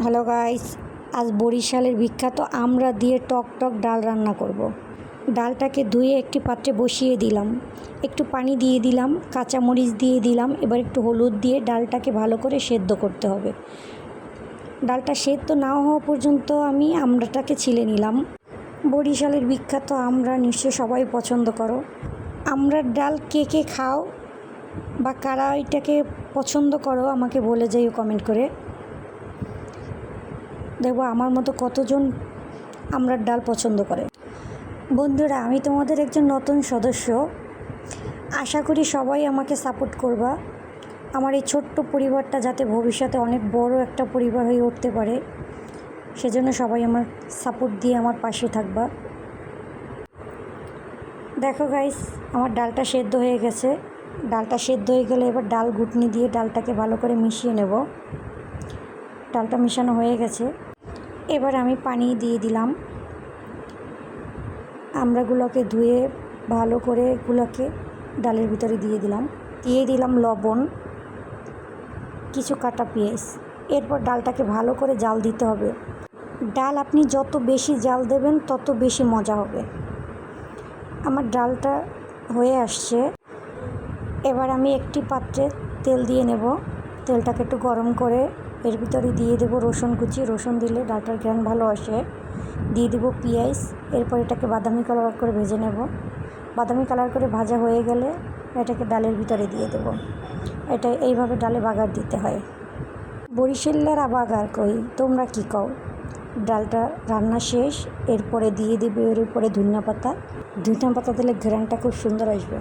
Hello guys, আজ বরিশালের বিখ্যাত আমড়া দিয়ে টক টক ডাল রান্না করব। ডালটাকে ধুয়ে একটি পাত্রে বসিয়ে দিলাম, একটু পানি দিয়ে দিলাম, কাঁচামরিচ দিয়ে দিলাম। এবার একটু হলুদ দিয়ে ডালটাকে ভালো করে সেদ্ধ করতে হবে। ডালটা সেদ্ধ না হওয়া পর্যন্ত আমি আমড়াটাকে ছিলে নিলাম। বরিশালের বিখ্যাত আমড়া নিশ্চয়ই সবাই পছন্দ করো। আমড়ার ডাল কে কে খাও বা কারা এটাকে পছন্দ করো আমাকে বলে যাইও কমেন্ট করে। দেখবো আমার মতো কতজন আমড়ার ডাল পছন্দ করে। বন্ধুরা, আমি তোমাদের একজন নতুন সদস্য, আশা করি সবাই আমাকে সাপোর্ট করবা। আমার এই ছোট্ট পরিবারটা যাতে ভবিষ্যতে অনেক বড় একটা পরিবার হয়ে উঠতে পারে, সেজন্য সবাই আমার সাপোর্ট দিয়ে আমার পাশে থাকবা। দেখো গাইস, আমার ডালটা সেদ্ধ হয়ে গেছে। ডালটা সেদ্ধ হয়ে গেলে এবার ডাল ঘুটনি দিয়ে ডালটাকে ভালো করে মিশিয়ে নেব। ডালটা মিশানো হয়ে গেছে, এবার আমি পানি দিয়ে দিলাম। আমড়াগুলোকে ধুয়ে ভালো করে এগুলোকে ডালের ভিতরে দিয়ে দিলাম লবণ, কিছু কাটা পেঁয়াজ। এরপর ডালটাকে ভালো করে জাল দিতে হবে। ডাল আপনি যত বেশি জাল দেবেন তত বেশি মজা হবে। আমার ডালটা হয়ে আসছে, এবার আমি একটি পাত্রে তেল দিয়ে নেব। তেলটাকে একটু গরম করে এর ভিতরে দিয়ে দেবো রসুন কুচি। রসুন দিলে ডালটার ঘ্রাণ ভালো আসে। দিয়ে দেবো পেঁয়াজ। এরপর এটাকে বাদামি কালার করে ভেজে নেব। বাদামি কালার করে ভাজা হয়ে গেলে এটাকে ডালের ভিতরে দিয়ে দেবো। এটা এইভাবে ডালে বাগার দিতে হয়। বরিশালের বাগার কই, তোমরা কী কও? ডালটা রান্না শেষ, এরপরে দিয়ে দেবে এর উপরে ধনিয়া পাতা। ধনিয়া পাতা দিলে ঘ্রাণটা খুব সুন্দর আসবে।